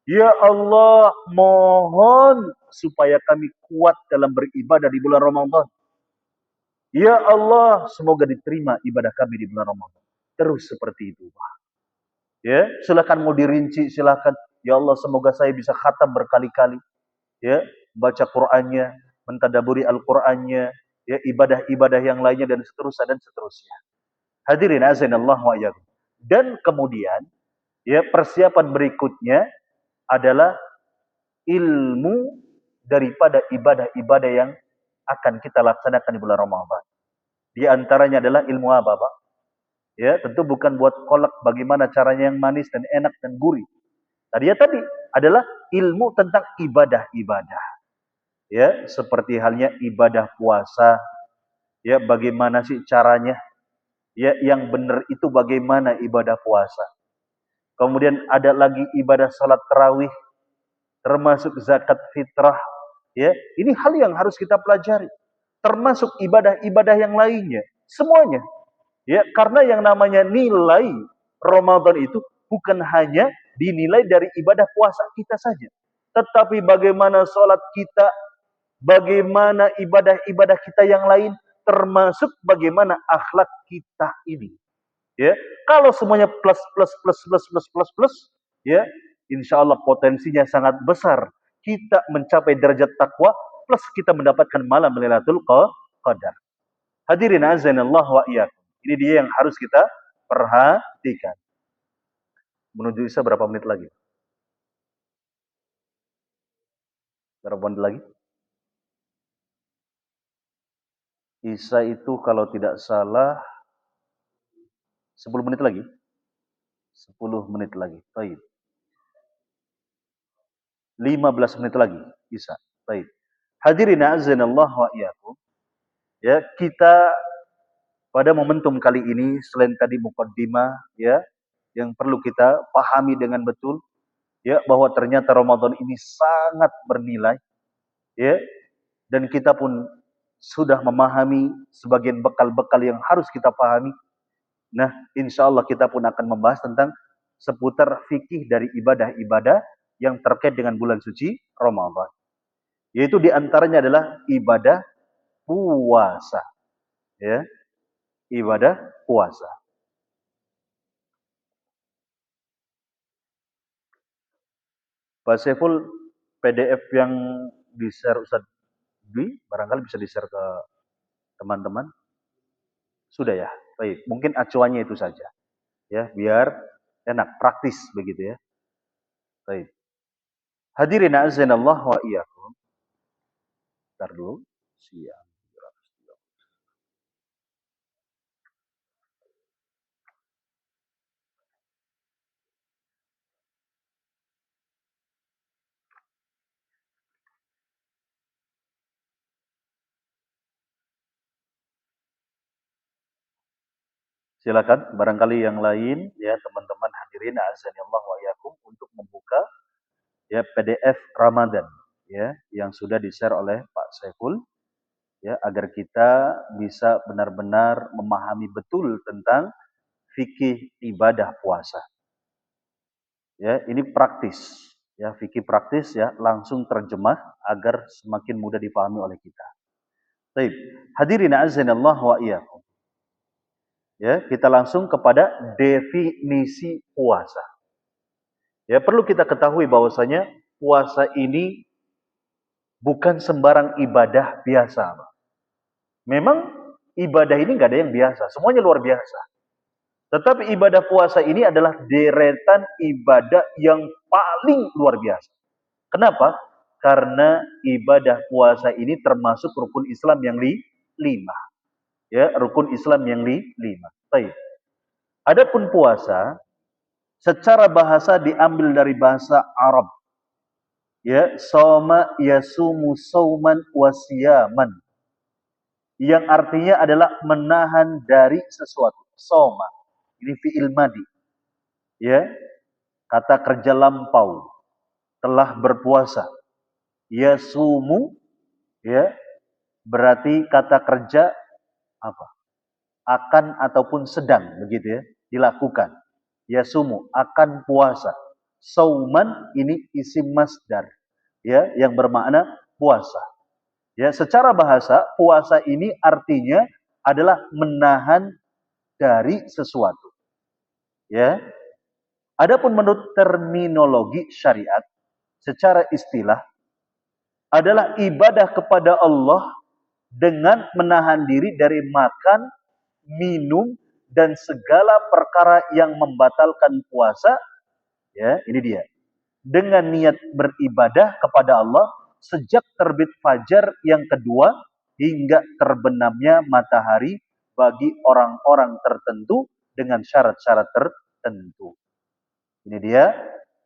Ya Allah, mohon supaya kami kuat dalam beribadah di bulan Ramadan. Ya Allah, semoga diterima ibadah kami di bulan Ramadan. Terus seperti itu, Pak. Ya, silakan mau dirinci, silakan. Ya Allah, semoga saya bisa khatam berkali-kali. Ya, baca Qur'annya, mentadaburi Al-Qur'annya, ya, ibadah-ibadah yang lainnya dan seterusnya dan seterusnya. Hadirin azanallahu wa iyyakum. Dan kemudian, ya, persiapan berikutnya adalah ilmu daripada ibadah-ibadah yang akan kita laksanakan di bulan Ramadan. Di antaranya adalah ilmu apa, Pak? Ya, tentu bukan buat kolak bagaimana caranya yang manis dan enak dan gurih. Tadi adalah ilmu tentang ibadah-ibadah. Ya, seperti halnya ibadah puasa. Ya, bagaimana sih caranya? Ya, yang benar itu bagaimana ibadah puasa. Kemudian ada lagi ibadah salat tarawih, termasuk zakat fitrah. Ya, ini hal yang harus kita pelajari. Termasuk ibadah-ibadah yang lainnya, semuanya. Ya, karena yang namanya nilai Ramadan itu bukan hanya dinilai dari ibadah puasa kita saja, tetapi bagaimana sholat kita, bagaimana ibadah-ibadah kita yang lain, termasuk bagaimana akhlak kita ini. Ya, kalau semuanya plus plus plus plus plus plus plus, ya, insya Allah potensinya sangat besar kita mencapai derajat takwa plus kita mendapatkan malam Lailatul Qadar. Hadirin azanallah wa iyyakum. Ini dia yang harus kita perhatikan. Menuju Isya berapa menit lagi? Berapa menit lagi? Isya itu kalau tidak salah 10 menit lagi. 10 menit lagi. Baik. 15 menit lagi Isya. Baik. Hadirin azanallah wa iyyakum. Ya, kita pada momentum kali ini selain tadi mukaddimah, ya, yang perlu kita pahami dengan betul, ya, bahwa ternyata Ramadan ini sangat bernilai, ya, dan kita pun sudah memahami sebagian bekal-bekal yang harus kita pahami. Nah, insya Allah kita pun akan membahas tentang seputar fikih dari ibadah-ibadah yang terkait dengan bulan suci Ramadan. Yaitu diantaranya adalah ibadah puasa. Ya, ibadah puasa. Pak Saiful, PDF yang di-share Ustaz Dwi, barangkali bisa di-share ke teman-teman. Sudah ya? Baik, mungkin acuannya itu saja. Ya, biar enak, praktis begitu ya. Baik. Hadirin azanallah wa iyyakum. Bentar dulu. Siap. Silakan barangkali yang lain ya teman-teman hadirin azanillah wa iyyakum untuk membuka ya PDF Ramadan ya yang sudah di-share oleh Pak Saiful ya agar kita bisa benar-benar memahami betul tentang fikih ibadah puasa. Ya, ini praktis ya, fikih praktis ya, langsung terjemah agar semakin mudah dipahami oleh kita. Baik, hadirin azanillah wa iyyakum. Ya, kita langsung kepada definisi puasa. Ya, perlu kita ketahui bahwasanya puasa ini bukan sembarang ibadah biasa. Memang ibadah ini nggak ada yang biasa, semuanya luar biasa. Tetapi ibadah puasa ini adalah deretan ibadah yang paling luar biasa. Kenapa? Karena ibadah puasa ini termasuk rukun Islam yang lima. Ya, rukun Islam yang lima. Baik. Adapun puasa secara bahasa diambil dari bahasa Arab. Ya, soma yasumu sauman wasiyaman. Yang artinya adalah menahan dari sesuatu. Soma. Ini fi'il madi. Ya, kata kerja lampau. Telah berpuasa. Yasumu ya, berarti kata kerja apa? Akan ataupun sedang begitu ya, dilakukan. Yasumu akan puasa. Sauman ini isim masdar ya yang bermakna puasa. Ya, secara bahasa puasa ini artinya adalah menahan dari sesuatu. Ya. Adapun menurut terminologi syariat secara istilah adalah ibadah kepada Allah dengan menahan diri dari makan, minum dan segala perkara yang membatalkan puasa. Ya, ini dia. Dengan niat beribadah kepada Allah sejak terbit fajar yang kedua hingga terbenamnya matahari bagi orang-orang tertentu dengan syarat-syarat tertentu. Ini dia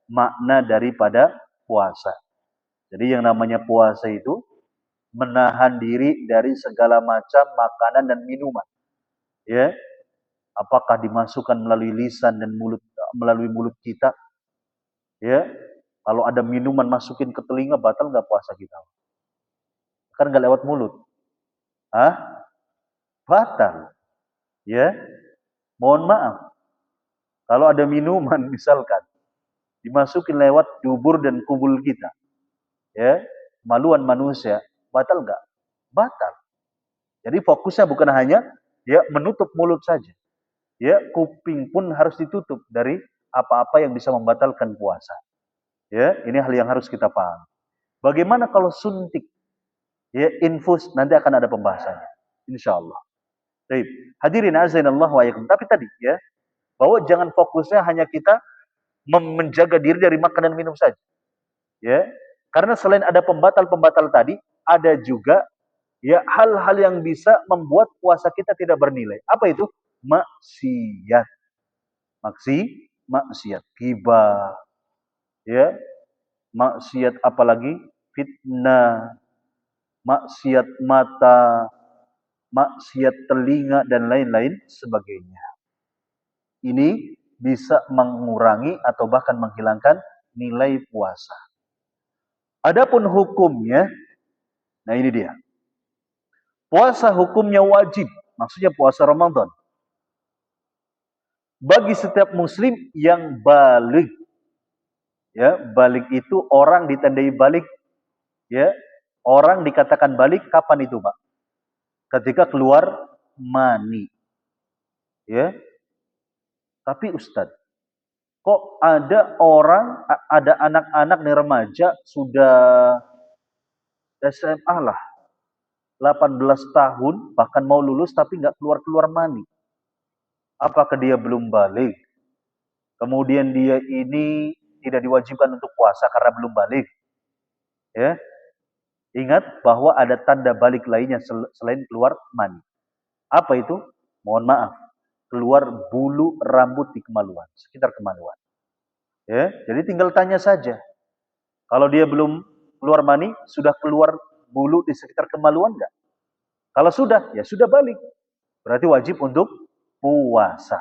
makna daripada puasa. Jadi yang namanya puasa itu menahan diri dari segala macam makanan dan minuman. Ya, apakah dimasukkan melalui lisan dan mulut, melalui mulut kita? Ya, kalau ada minuman masukin ke telinga batal nggak puasa kita? Kan nggak lewat mulut. Hah? Batal. Ya, mohon maaf. Kalau ada minuman misalkan dimasukin lewat dubur dan kubul kita, ya, maluan manusia, batal nggak? Batal. Jadi fokusnya bukan hanya ya menutup mulut saja. Ya, kuping pun harus ditutup dari apa-apa yang bisa membatalkan puasa. Ya, ini hal yang harus kita paham. Bagaimana kalau suntik? Ya, infus nanti akan ada pembahasannya. Insyaallah. Baik. Hadirin azanillah wa iyyakum. Tapi tadi ya, bahwa jangan fokusnya hanya kita menjaga diri dari makan dan minum saja. Ya. Karena selain ada pembatal-pembatal tadi, ada juga ya hal-hal yang bisa membuat puasa kita tidak bernilai. Apa itu? Maksiat. Maksiat, ghibah, ya, maksiat apalagi fitnah, maksiat mata, maksiat telinga dan lain-lain sebagainya. Ini bisa mengurangi atau bahkan menghilangkan nilai puasa. Adapun hukumnya, nah ini dia. Puasa hukumnya wajib, maksudnya puasa Ramadan. Bagi setiap muslim yang balik. Ya, balik itu orang ditandai balik ya, Orang dikatakan balik kapan itu, Pak? Ketika keluar mani. Ya. Tapi Ustadz, kok ada orang, ada anak-anak nih remaja sudah SMA lah, 18 tahun, bahkan mau lulus tapi nggak keluar-keluar mani. Apakah dia belum balik? Kemudian dia ini tidak diwajibkan untuk puasa karena belum balik. Ya, ingat bahwa ada tanda balik lainnya selain keluar mani. Apa itu? Mohon maaf, keluar bulu rambut di kemaluan, sekitar kemaluan. Ya, jadi tinggal tanya saja. Kalau dia belum keluar mani, sudah keluar bulu di sekitar kemaluan enggak? Kalau sudah, ya sudah balik. Berarti wajib untuk puasa.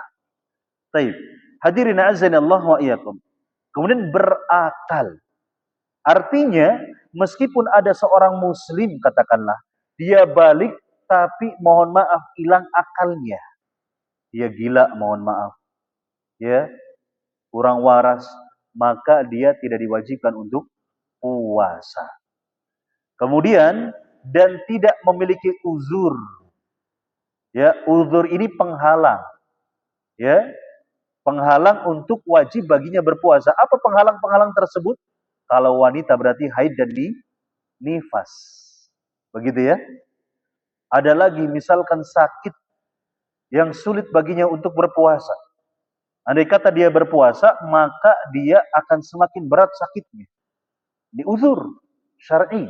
Baik. Hadirin azanillah wa iyyakum. Kemudian berakal. Artinya, meskipun ada seorang muslim katakanlah, dia balik tapi mohon maaf hilang akalnya. Dia gila, mohon maaf. Ya, kurang waras, maka dia tidak diwajibkan untuk puasa. Kemudian dan tidak memiliki uzur. Ya, uzur ini penghalang. Ya, penghalang untuk wajib baginya berpuasa. Apa penghalang-penghalang tersebut? Kalau wanita berarti haid dan nifas. Begitu ya. Ada lagi misalkan sakit yang sulit baginya untuk berpuasa. Andai kata dia berpuasa, maka dia akan semakin berat sakitnya. Ini uzur syar'i.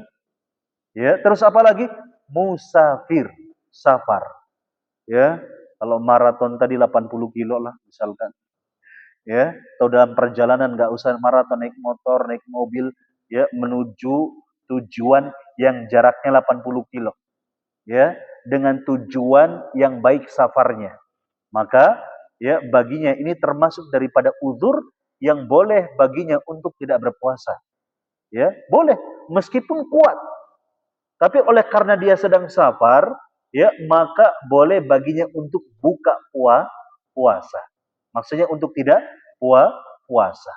Ya, terus apa lagi? Musafir, safar. Ya, kalau maraton tadi 80 kilo lah misalkan. Ya, atau dalam perjalanan nggak usah maraton, naik motor, naik mobil, ya, menuju tujuan yang jaraknya 80 kilo. Ya, dengan tujuan yang baik safarnya. Maka ya baginya ini termasuk daripada uzur yang boleh baginya untuk tidak berpuasa. Ya, boleh meskipun kuat. Tapi oleh karena dia sedang safar, ya, maka boleh baginya untuk buka puasa. Maksudnya untuk tidak puasa.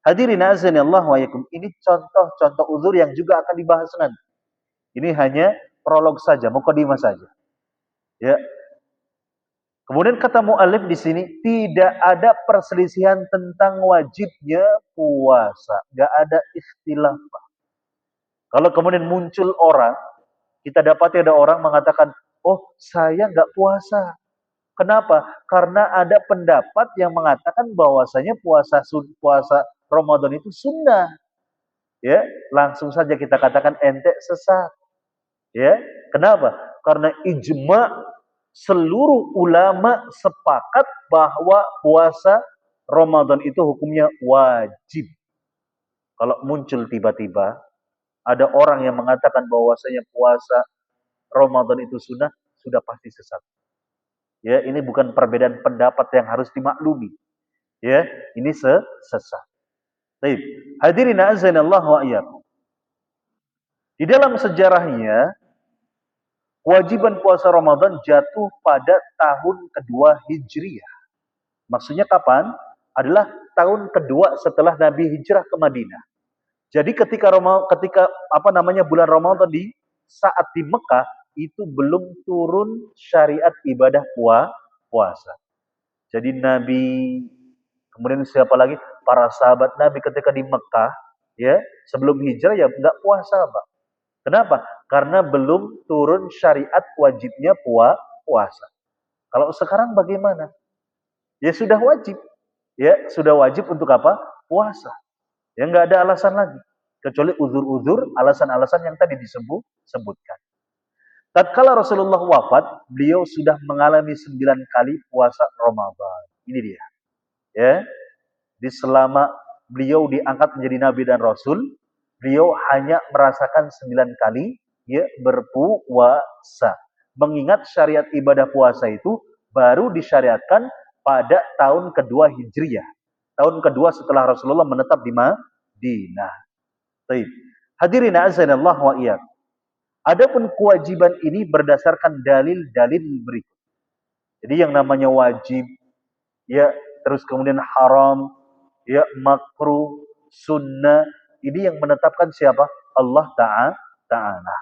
Hadirin azanillah wa yakum. Ini contoh-contoh uzur yang juga akan dibahas nanti. Ini hanya prolog saja, mukadimah saja. Ya. Kemudian kata mu'alif di sini, tidak ada perselisihan tentang wajibnya puasa. Gak ada istilah. Kalau kemudian muncul orang, kita dapati ada orang mengatakan, oh saya nggak puasa. Kenapa? Karena ada pendapat yang mengatakan bahwasanya puasa Ramadan itu sunnah. Ya, langsung saja kita katakan ente sesat. Ya, kenapa? Karena ijma seluruh ulama sepakat bahwa puasa Ramadan itu hukumnya wajib. Kalau muncul tiba-tiba ada orang yang mengatakan bahwasanya puasa Ramadan itu sunnah, sudah pasti sesat. Ya, ini bukan perbedaan pendapat yang harus dimaklumi. Ya, ini sesat. Baik. Hadirin azanillah wa iyyakum. Di dalam sejarahnya, kewajiban puasa Ramadan jatuh pada tahun kedua Hijriah. Maksudnya kapan? Adalah tahun kedua setelah Nabi hijrah ke Madinah. Jadi ketika bulan Ramadan di saat di Mekah itu belum turun syariat ibadah puasa. Jadi Nabi, kemudian siapa lagi? Para sahabat Nabi ketika di Mekah, ya, sebelum hijrah ya nggak puasa, Pak. Kenapa? Karena belum turun syariat wajibnya puasa. Kalau sekarang bagaimana? Ya sudah wajib. Ya, sudah wajib untuk apa? Puasa. Ya nggak ada alasan lagi. Kecuali uzur-uzur, alasan-alasan yang tadi disebutkan. Tatkala Rasulullah wafat, beliau sudah mengalami 9 kali puasa Ramadan. Ini dia. Ya. Di selama beliau diangkat menjadi nabi dan rasul, beliau hanya merasakan 9 kali ya berpuasa. Mengingat syariat ibadah puasa itu baru disyariatkan pada tahun kedua Hijriah. Tahun kedua setelah Rasulullah menetap di Madinah. Baik. Hadirin azanillah wa iyyakum. Adapun kewajiban ini berdasarkan dalil-dalil berikut. Jadi yang namanya wajib, ya, terus kemudian haram, ya, makruh, sunnah, ini yang menetapkan siapa? Allah taala.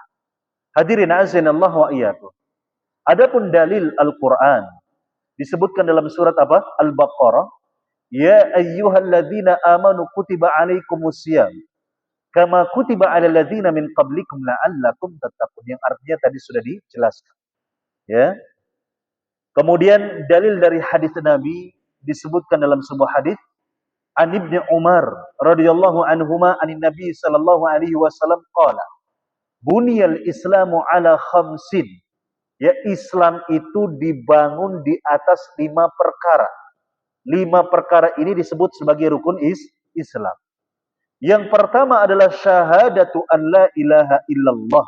Hadirin azanallahu wa iyyakum. Adapun dalil Al-Qur'an disebutkan dalam surat apa? Al-Baqarah, ya ayyuhalladzina amanu kutiba alaikumusiyam kama kutiba alal ladzina min qablikum la'allakum tattaqun, yang artinya tadi sudah dijelaskan. Ya. Kemudian dalil dari hadis Nabi disebutkan dalam sebuah hadis an Ibnu Umar radhiyallahu anhuma anin Nabi sallallahu alaihi wasallam qala buniyal islamu ala khamsin. Ya, Islam itu dibangun di atas 5 perkara. 5 perkara ini disebut sebagai rukun Islam. Yang pertama adalah syahadatu an la ilaha illallah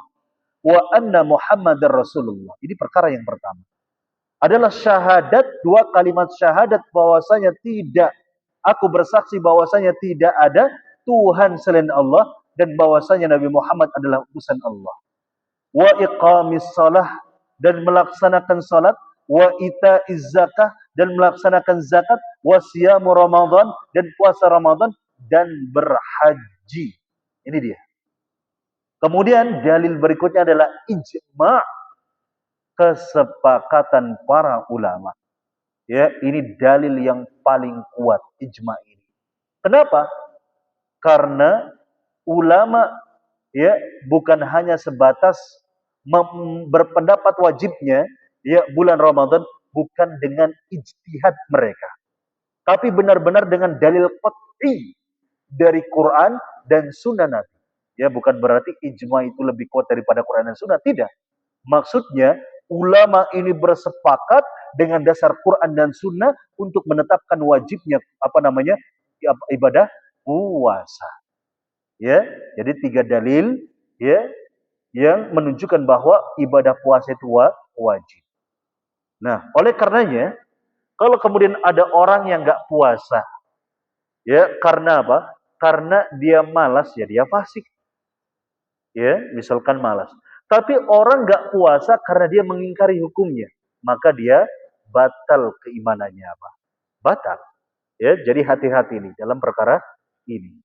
wa anna Muhammadar Rasulullah. Ini perkara yang pertama. Adalah syahadat, 2 kalimat syahadat bahwasanya tidak, aku bersaksi bahwasanya tidak ada Tuhan selain Allah dan bahwasanya Nabi Muhammad adalah utusan Allah. Wa iqamis shalah, dan melaksanakan salat, wa itaiz zakah, dan melaksanakan zakat, wa siyamu Ramadan, dan puasa Ramadan, dan berhaji. Ini dia. Kemudian dalil berikutnya adalah ijma', kesepakatan para ulama. Ya, ini dalil yang paling kuat, ijma' ini. Kenapa? Karena ulama ya bukan hanya sebatas berpendapat wajibnya ya bulan Ramadan bukan dengan ijtihad mereka, tapi benar-benar dengan dalil qat'i dari Quran dan Sunnah Nabi. Ya, bukan berarti ijma itu lebih kuat daripada Quran dan Sunnah, tidak. Maksudnya ulama ini bersepakat dengan dasar Quran dan Sunnah untuk menetapkan wajibnya ibadah puasa. Ya, jadi 3 dalil ya yang menunjukkan bahwa ibadah puasa itu wajib. Nah, oleh karenanya, kalau kemudian ada orang yang nggak puasa, ya karena apa? Karena dia malas, ya dia fasik. Ya, misalkan malas. Tapi orang nggak puasa karena dia mengingkari hukumnya, maka dia batal keimanannya apa? Batal. Ya, jadi hati-hati nih dalam perkara ini.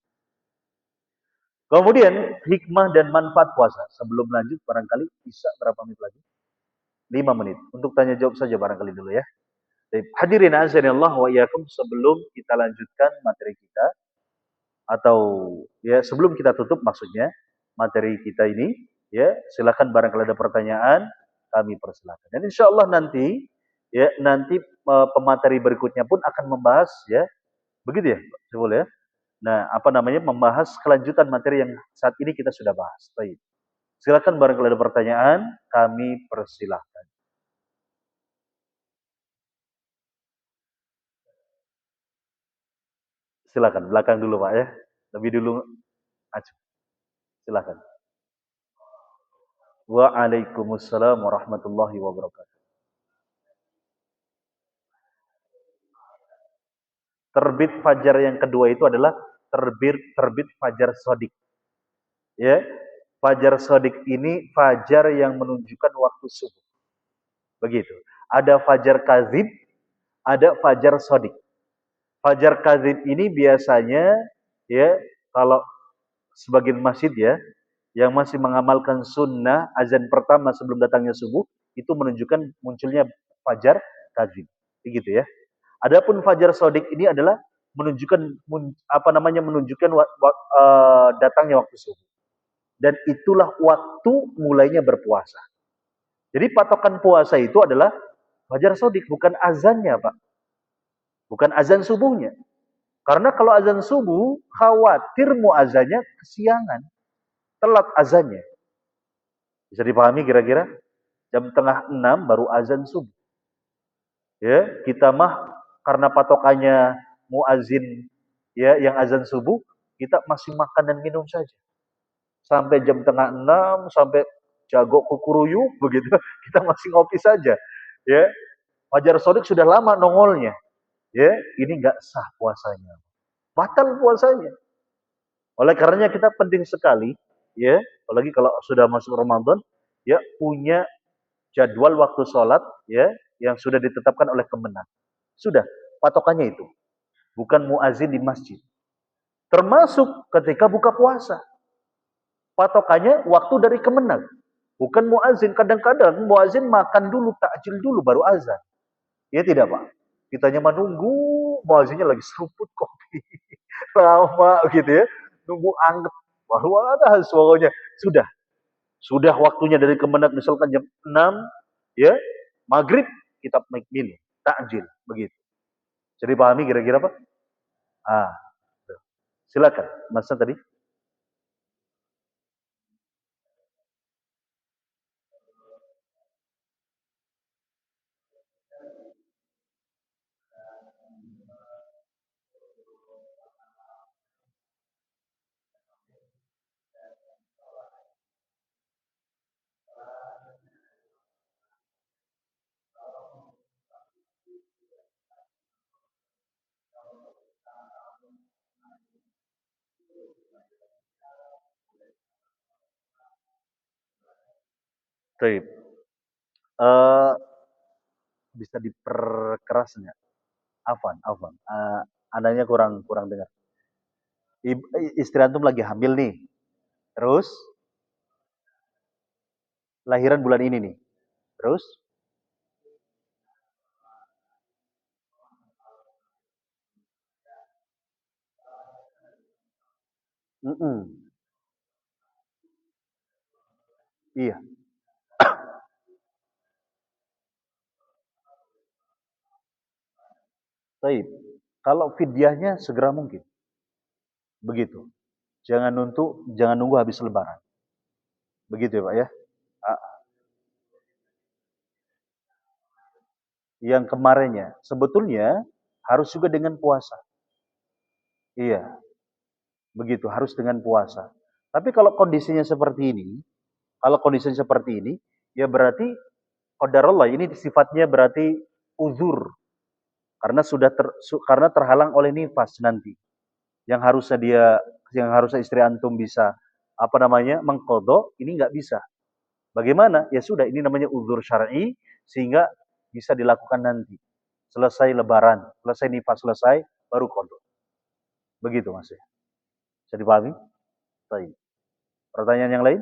Kemudian hikmah dan manfaat puasa. Sebelum lanjut barangkali bisa berapa menit lagi? 5 menit. Untuk tanya jawab saja barangkali dulu ya. Hadirin azanillah wa iyyakum, sebelum kita lanjutkan materi kita atau ya sebelum kita tutup maksudnya materi kita ini, ya silakan barangkali ada pertanyaan kami persilakan. Dan insya Allah nanti pemateri berikutnya pun akan membahas ya. Begitu ya, boleh ya. Nah, membahas kelanjutan materi yang saat ini kita sudah bahas. Baik. Silakan barangkali ada pertanyaan, kami persilahkan. Silakan, belakang dulu Pak ya. Lebih dulu. Silakan. Waalaikumsalam warahmatullahi wabarakatuh. Terbit fajar yang kedua itu adalah terbit fajar sodik. Ya, fajar sodik ini fajar yang menunjukkan waktu subuh. Begitu. Ada fajar kazib, ada fajar sodik. Fajar kazib ini biasanya ya kalau sebagian masjid ya yang masih mengamalkan sunnah azan pertama sebelum datangnya subuh itu menunjukkan munculnya fajar kazib. Begitu ya. Adapun fajar sodik ini adalah menunjukkan datangnya waktu subuh. Dan itulah waktu mulainya berpuasa. Jadi patokan puasa itu adalah fajar sodik, bukan azannya Pak. Bukan azan subuhnya. Karena kalau azan subuh, khawatir muazannya kesiangan. Telat azannya. Bisa dipahami kira-kira? Jam 5:30 baru azan subuh. Ya, kita mah karena patokannya muazin ya yang azan subuh, kita masih makan dan minum saja. Sampai jam 5:30 sampai jago kukuruyuk begitu, kita masih ngopi saja. Ya. Fajar sodik sudah lama nongolnya. Ya, ini enggak sah puasanya. Batal puasanya. Oleh karenanya kita penting sekali ya, apalagi kalau sudah masuk Ramadan, ya punya jadwal waktu sholat ya yang sudah ditetapkan oleh Kemenang. Sudah, patokannya itu. Bukan muazin di masjid. Termasuk ketika buka puasa. Patokannya waktu dari Kemenang. Bukan muazin. Kadang-kadang muazin makan dulu, takjil dulu, baru azan. Ya tidak Pak. Kitanya menunggu, muazinnya lagi seruput kopi. Lama gitu ya. Nunggu anget. Baru ada pokoknya. Sudah. Sudah waktunya dari Kemenang misalkan jam 6. Ya. Maghrib kita minum. Takjil. Begitu. Jadi pahami kira-kira Pak? Ah, silakan. Masa tadi? Baik. Eh, bisa diperkeras nggak? Afan, Afan. Anaknya kurang kurang dengar. Istri antum lagi hamil nih. Terus lahiran bulan ini nih. Terus, mm-mm. Iya. Baik. Kalau fidyahnya segera mungkin. Begitu. Jangan nunggu habis lebaran. Begitu ya Pak ya. Ah, yang kemarinnya sebetulnya harus juga dengan puasa. Iya, begitu harus dengan puasa. Tapi kalau kondisinya seperti ini, kalau kondisinya seperti ini, ya berarti qadarullah ini sifatnya berarti uzur karena karena terhalang oleh nifas nanti. Yang harusnya istri antum bisa apa namanya mengkodok ini nggak bisa. Bagaimana? Ya sudah ini namanya uzur syar'i sehingga bisa dilakukan nanti. Selesai lebaran, selesai nifas selesai baru kodok. Begitu Mas ya. Bisa dipahami? Baik. Pertanyaan yang lain?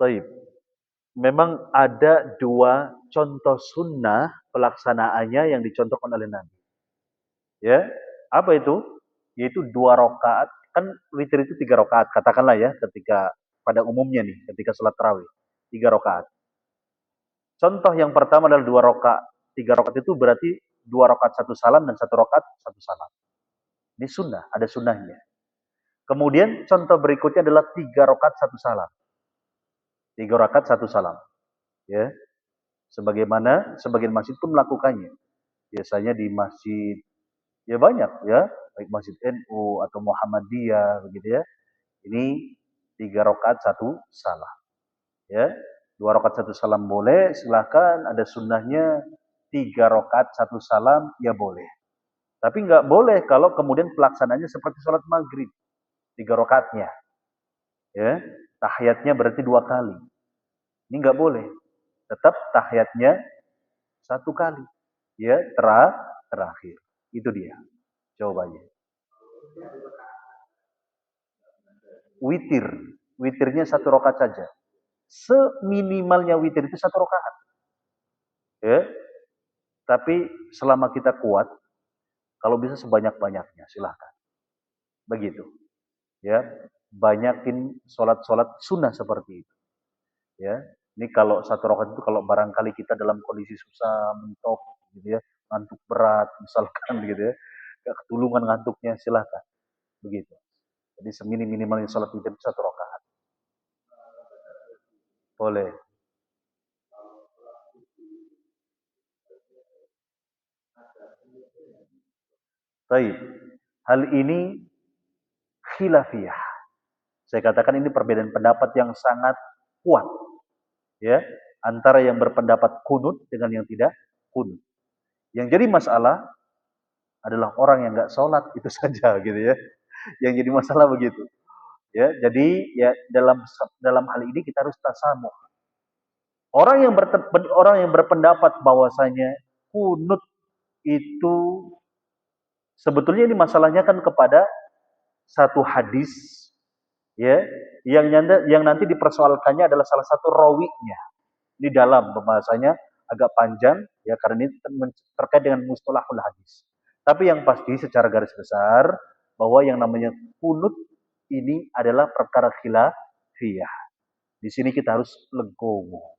Baik. Memang ada dua contoh sunnah pelaksanaannya yang dicontohkan oleh Nabi. Ya, apa itu? Yaitu 2 rakaat. Kan witir itu 3 rakaat, katakanlah ya, ketika pada umumnya nih, ketika sholat tarawih 3 rakaat. Contoh yang pertama adalah 2 rakaat. 3 rakaat itu berarti 2 rakaat satu salam dan 1 rakaat satu salam. Ini sunnah, ada sunnahnya. Kemudian contoh berikutnya adalah 3 rakaat satu salam. 3 rakaat satu salam. Ya, sebagaimana sebagian masjid pun melakukannya. Biasanya di masjid ya banyak ya, baik masjid NU atau Muhammadiyah begitu ya. Ini 3 rakaat satu salam. Ya, 2 rakaat satu salam boleh, silahkan. Ada sunnahnya 3 rakaat satu salam ya boleh. Tapi nggak boleh kalau kemudian pelaksananya seperti sholat maghrib 3 rakaatnya. Ya, tahiyatnya berarti 2 kali. Ini nggak boleh. Tetap tahiyatnya 1 kali. Ya, terakhir. Itu dia jawabannya. Witir. Witirnya 1 rakaat saja. Seminimalnya witir itu 1 rakaat. Ya, tapi selama kita kuat, kalau bisa sebanyak-banyaknya, silahkan. Begitu. Ya, banyakin sholat-sholat sunnah seperti itu. Ya, ini kalau 1 rakaat itu kalau barangkali kita dalam kondisi susah, mentok, gitu ya, ngantuk berat, misalkan gitu ya, gak ketulungan ngantuknya, silahkan. Begitu. Jadi seminimalnya sholat witir itu 1 rakaat. Boleh. Baik. Hal ini khilafiyah. Saya katakan ini perbedaan pendapat yang sangat kuat, ya, antara yang berpendapat kunut dengan yang tidak kunut. Yang jadi masalah adalah orang yang nggak sholat itu saja, gitu ya. Yang jadi masalah begitu, ya. Jadi ya dalam dalam hal ini kita harus tasamuh. Orang yang berpendapat bahwasanya kunut itu sebetulnya ini masalahnya kan kepada satu hadis, ya, yang nanti dipersoalkannya adalah salah satu rawinya. Ini dalam pembahasannya agak panjang, ya, karena ini terkait dengan mustalahul hadis. Tapi yang pasti secara garis besar bahwa yang namanya kunut ini adalah perkara khilafiyah. Di sini kita harus legowo.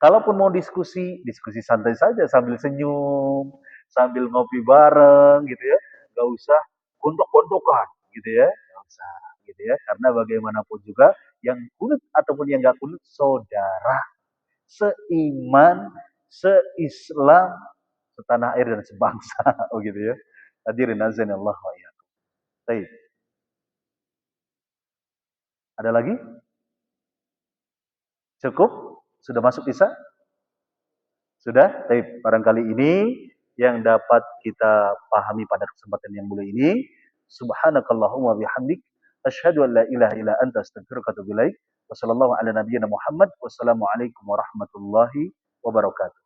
Kalaupun mau diskusi, diskusi santai saja sambil senyum, sambil ngopi bareng gitu ya. Nggak usah gontok-gontokan gitu ya. Nggak usah gitu ya. Karena bagaimanapun juga yang kunut ataupun yang nggak kunut saudara, seiman, seislam, setanah air dan sebangsa. Oh gitu ya. Hadirin azan Allah wa iyyakum. Baik. Ada lagi? Cukup? Sudah masuk Isa? Sudah? Baik, barangkali ini yang dapat kita pahami pada kesempatan yang mulia ini. Subhanakallahumma bihamdik asyhadu an la ilaha illa anta astaghfiruka wa atubu ilaik. Wassallallahu ala nabiyyina Muhammad. Wassalamualaikum warahmatullahi wabarakatuh.